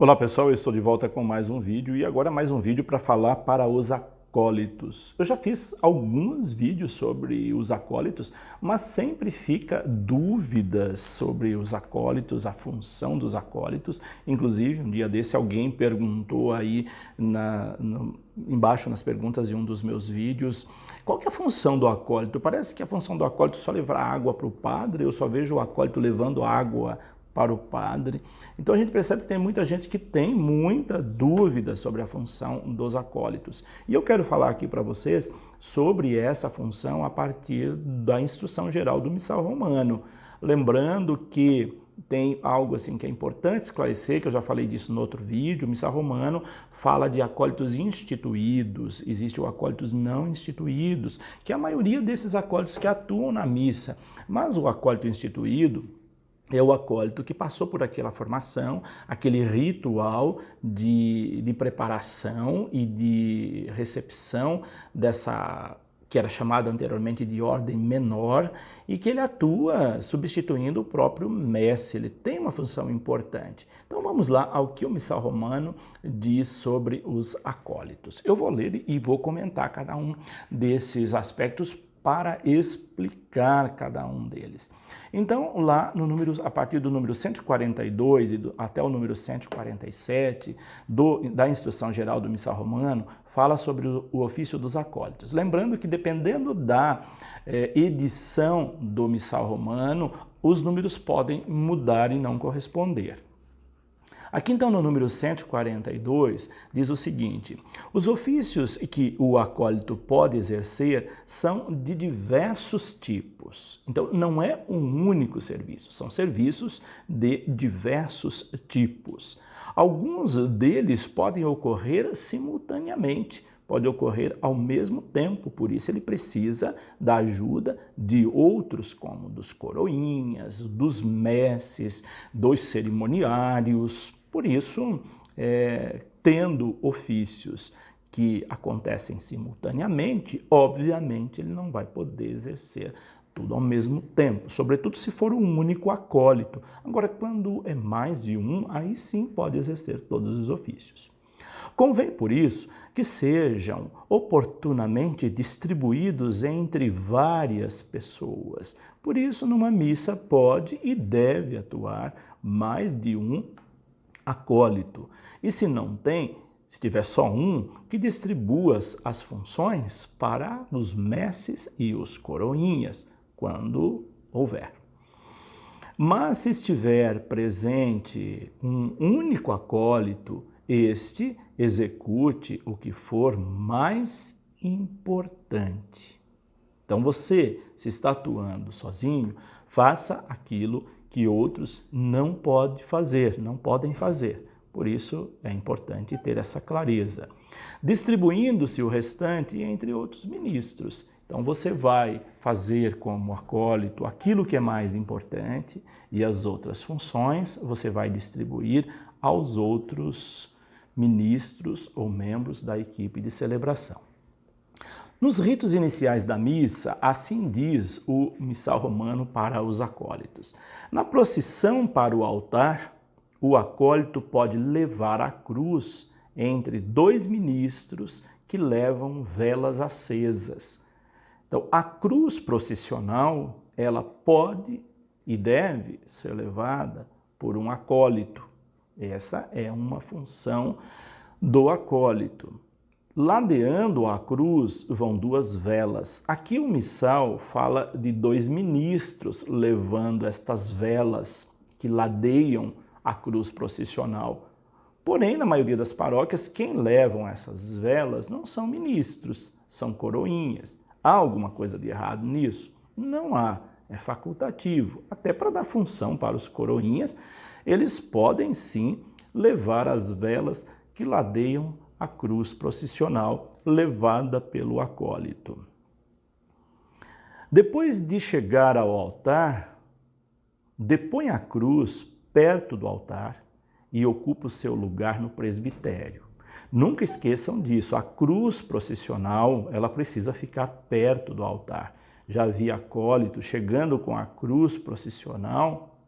Olá pessoal, eu estou de volta com mais um vídeo e agora mais um vídeo para falar para os acólitos. Eu já fiz alguns vídeos sobre os acólitos, mas sempre fica dúvidas sobre os acólitos, a função dos acólitos. Inclusive, um dia desse alguém perguntou aí embaixo nas perguntas de um dos meus vídeos, qual que é a função do acólito? Parece que a função do acólito é só levar água para o padre, eu só vejo o acólito levando água para o padre. Então a gente percebe que tem muita gente que tem muita dúvida sobre a função dos acólitos. E eu quero falar aqui para vocês sobre essa função a partir da instrução geral do Missal Romano. Lembrando que tem algo assim que é importante esclarecer, que eu já falei disso no outro vídeo. O Missal Romano fala de acólitos instituídos, existe o acólitos não instituídos, que é a maioria desses acólitos que atuam na missa. Mas o acólito instituído é o acólito que passou por aquela formação, aquele ritual de preparação e de recepção dessa, que era chamada anteriormente de ordem menor, e que ele atua substituindo o próprio mestre, ele tem uma função importante. Então vamos lá ao que o Missal Romano diz sobre os acólitos. Eu vou ler e vou comentar cada um desses aspectos para explicar cada um deles. Então, lá no número, a partir do número 142 até o número 147 da Instrução Geral do Missal Romano, fala sobre o ofício dos acólitos. Lembrando que dependendo da edição do Missal Romano, os números podem mudar e não corresponder. Aqui então no número 142 diz o seguinte: os ofícios que o acólito pode exercer são de diversos tipos. Então não é um único serviço, são serviços de diversos tipos. Alguns deles podem ocorrer simultaneamente, pode ocorrer ao mesmo tempo, por isso ele precisa da ajuda de outros, como dos coroinhas, dos messes, dos cerimoniários. Por isso, tendo ofícios que acontecem simultaneamente, obviamente ele não vai poder exercer tudo ao mesmo tempo, sobretudo se for um único acólito. Agora, quando é mais de um, aí sim pode exercer todos os ofícios. Convém, por isso, que sejam oportunamente distribuídos entre várias pessoas. Por isso, numa missa pode e deve atuar mais de um acólito. E se não tem, se tiver só um, que distribua as funções para os messes e os coroinhas, quando houver. Mas se estiver presente um único acólito, este execute o que for mais importante. Então você, se está atuando sozinho, faça aquilo que outros não podem fazer. Por isso é importante ter essa clareza. Distribuindo-se o restante entre outros ministros. Então você vai fazer como acólito aquilo que é mais importante e as outras funções você vai distribuir aos outros ministros ou membros da equipe de celebração. Nos ritos iniciais da missa, assim diz o Missal Romano para os acólitos. Na procissão para o altar, o acólito pode levar a cruz entre dois ministros que levam velas acesas. Então, a cruz processional, ela pode e deve ser levada por um acólito. Essa é uma função do acólito. Ladeando a cruz vão duas velas. Aqui o missal fala de dois ministros levando estas velas que ladeiam a cruz processional. Porém, na maioria das paróquias, quem levam essas velas não são ministros, são coroinhas. Há alguma coisa de errado nisso? Não há, é facultativo. Até para dar função para os coroinhas, eles podem sim levar as velas que ladeiam a cruz processional levada pelo acólito. Depois de chegar ao altar, depõe a cruz perto do altar e ocupa o seu lugar no presbitério. Nunca esqueçam disso, a cruz processional, ela precisa ficar perto do altar. Já vi acólito chegando com a cruz processional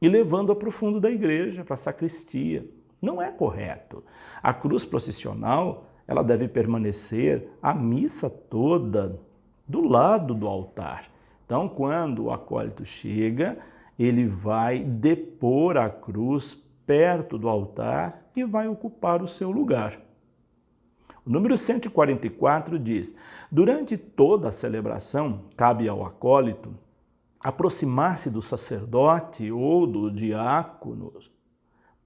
e levando-a para o fundo da igreja, para a sacristia. Não é correto. A cruz processional, ela deve permanecer a missa toda do lado do altar. Então, quando o acólito chega, ele vai depor a cruz perto do altar e vai ocupar o seu lugar. O número 144 diz: durante toda a celebração, cabe ao acólito aproximar-se do sacerdote ou do diácono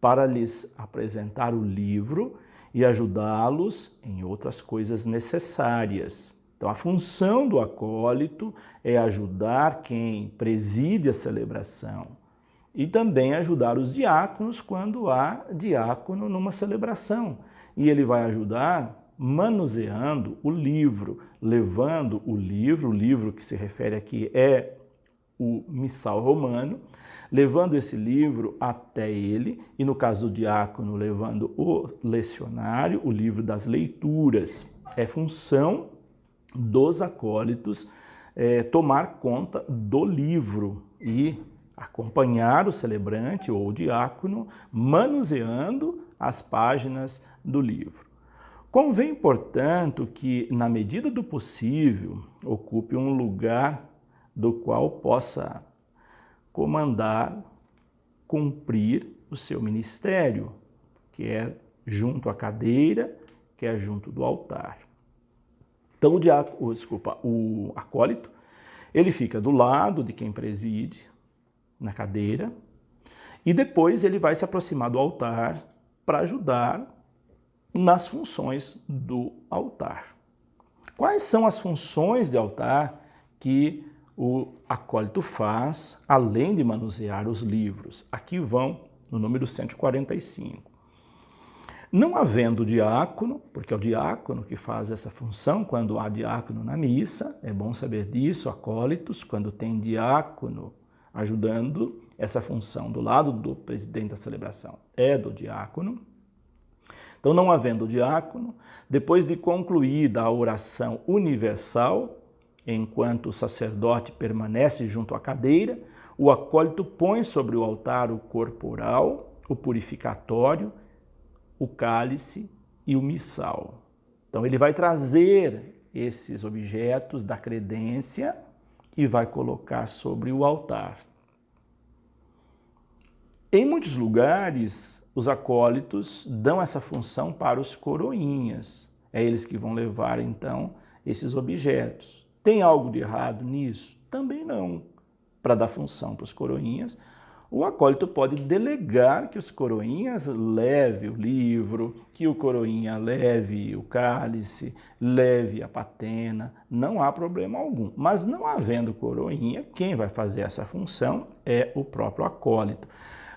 para lhes apresentar o livro e ajudá-los em outras coisas necessárias. Então, a função do acólito é ajudar quem preside a celebração e também ajudar os diáconos quando há diácono numa celebração. E ele vai ajudar manuseando o livro, levando o livro que se refere aqui é o missal romano, levando esse livro até ele, e no caso do diácono, levando o lecionário, o livro das leituras. É função dos acólitos tomar conta do livro e acompanhar o celebrante ou o diácono manuseando as páginas do livro. Convém, portanto, que, na medida do possível, ocupe um lugar do qual possa comandar, cumprir o seu ministério, quer junto à cadeira, quer junto do altar. Então, o acólito, ele fica do lado de quem preside, na cadeira, e depois ele vai se aproximar do altar para ajudar nas funções do altar. Quais são as funções de altar que o acólito faz, além de manusear os livros? Aqui vão no número 145. Não havendo diácono, porque é o diácono que faz essa função quando há diácono na missa, é bom saber disso, acólitos, quando tem diácono ajudando essa função do lado do presidente da celebração, é do diácono. Então, não havendo diácono, depois de concluída a oração universal, enquanto o sacerdote permanece junto à cadeira, o acólito põe sobre o altar o corporal, o purificatório, o cálice e o missal. Então, ele vai trazer esses objetos da credência e vai colocar sobre o altar. Em muitos lugares, os acólitos dão essa função para os coroinhas. É eles que vão levar, então, esses objetos. Tem algo de errado nisso? Também não. Para dar função para os coroinhas, o acólito pode delegar que os coroinhas levem o livro, que o coroinha leve o cálice, leve a patena, não há problema algum. Mas não havendo coroinha, quem vai fazer essa função é o próprio acólito.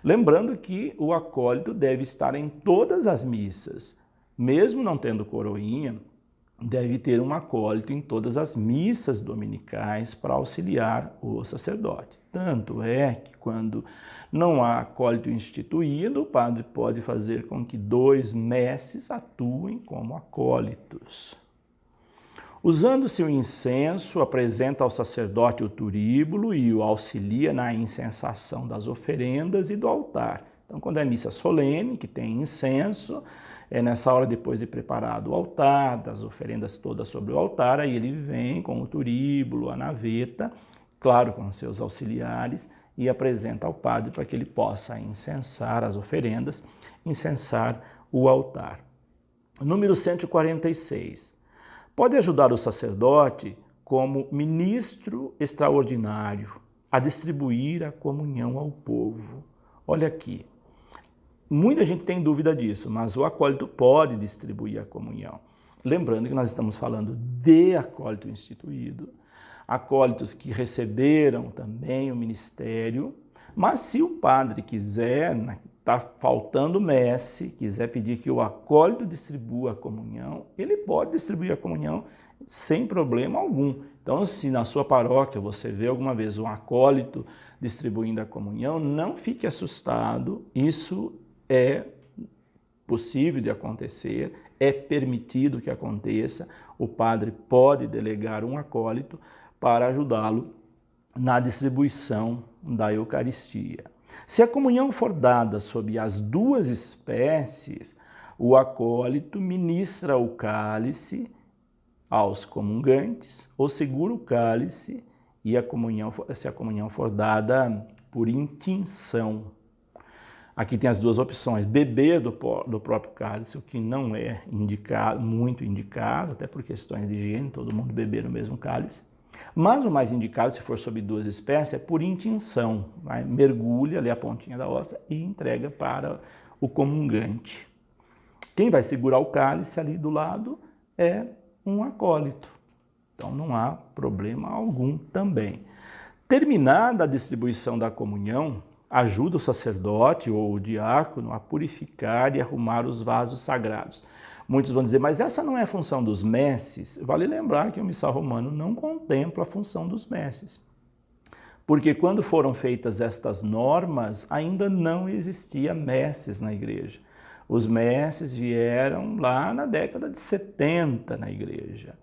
Lembrando que o acólito deve estar em todas as missas. Mesmo não tendo coroinha, deve ter um acólito em todas as missas dominicais para auxiliar o sacerdote. Tanto é que quando não há acólito instituído, o padre pode fazer com que 2 mestres atuem como acólitos. Usando-se o incenso, apresenta ao sacerdote o turíbulo e o auxilia na incensação das oferendas e do altar. Então, quando é missa solene, que tem incenso, é nessa hora, depois de preparado o altar, das oferendas todas sobre o altar, aí ele vem com o turíbulo, a naveta, claro, com seus auxiliares, e apresenta ao padre para que ele possa incensar as oferendas, incensar o altar. Número 146. Pode ajudar o sacerdote como ministro extraordinário a distribuir a comunhão ao povo. Olha aqui, muita gente tem dúvida disso, mas o acólito pode distribuir a comunhão. Lembrando que nós estamos falando de acólito instituído, acólitos que receberam também o ministério, mas se o padre quiser, está faltando messe, quiser pedir que o acólito distribua a comunhão, ele pode distribuir a comunhão sem problema algum. Então, se na sua paróquia você vê alguma vez um acólito distribuindo a comunhão, não fique assustado, isso é possível de acontecer, é permitido que aconteça, o padre pode delegar um acólito para ajudá-lo na distribuição da Eucaristia. Se a comunhão for dada sob as duas espécies, o acólito ministra o cálice aos comungantes, ou segura o cálice e se a comunhão for dada por intinção. Aqui tem as duas opções: beber do próprio cálice, o que não é muito indicado, até por questões de higiene, todo mundo beber no mesmo cálice. Mas o mais indicado, se for sob duas espécies, é por intinção. Mergulha ali a pontinha da hóstia e entrega para o comungante. Quem vai segurar o cálice ali do lado é um acólito. Então não há problema algum também. Terminada a distribuição da comunhão, ajuda o sacerdote ou o diácono a purificar e arrumar os vasos sagrados. Muitos vão dizer, mas essa não é a função dos messes? Vale lembrar que o missal romano não contempla a função dos messes. Porque quando foram feitas estas normas, ainda não existia messes na igreja. Os messes vieram lá na década de 70 na igreja.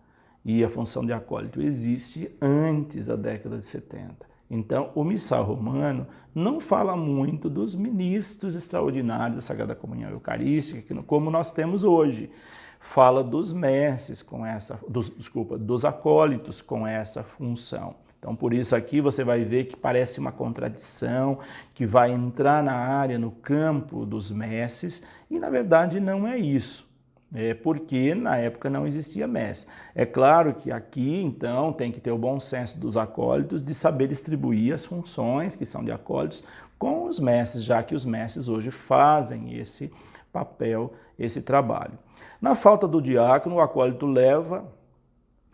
E a função de acólito existe antes da década de 70. Então, o missal romano não fala muito dos ministros extraordinários da Sagrada Comunhão Eucarística, como nós temos hoje. Fala dos messes dos acólitos com essa função. Então, por isso aqui você vai ver que parece uma contradição, que vai entrar na área, no campo dos messes, e na verdade não é isso. Porque na época não existia messe. É claro que aqui, então, tem que ter o bom senso dos acólitos de saber distribuir as funções que são de acólitos com os messes, já que os messes hoje fazem esse papel, esse trabalho. Na falta do diácono, o acólito leva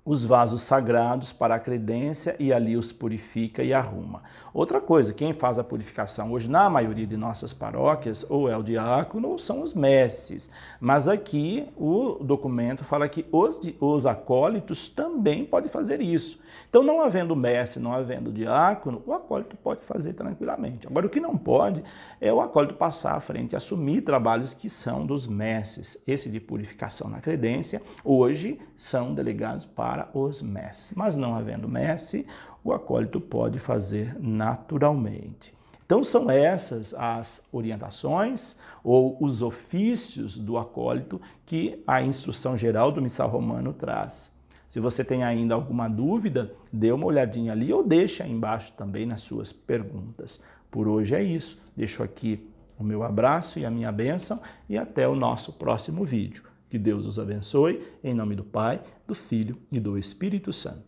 os vasos sagrados para a credência e ali os purifica e arruma. Outra coisa, quem faz a purificação hoje na maioria de nossas paróquias ou é o diácono ou são os messes. Mas aqui o documento fala que os acólitos também podem fazer isso. Então, não havendo messe, não havendo diácono, o acólito pode fazer tranquilamente. Agora, o que não pode é o acólito passar à frente e assumir trabalhos que são dos messes. Esse de purificação na credência, hoje, são delegados para os messes. Mas não havendo messe, o acólito pode fazer naturalmente. Então, são essas as orientações ou os ofícios do acólito que a instrução geral do missal romano traz. Se você tem ainda alguma dúvida, dê uma olhadinha ali ou deixa aí embaixo também nas suas perguntas. Por hoje é isso. Deixo aqui o meu abraço e a minha bênção e até o nosso próximo vídeo. Que Deus os abençoe, em nome do Pai, do Filho e do Espírito Santo.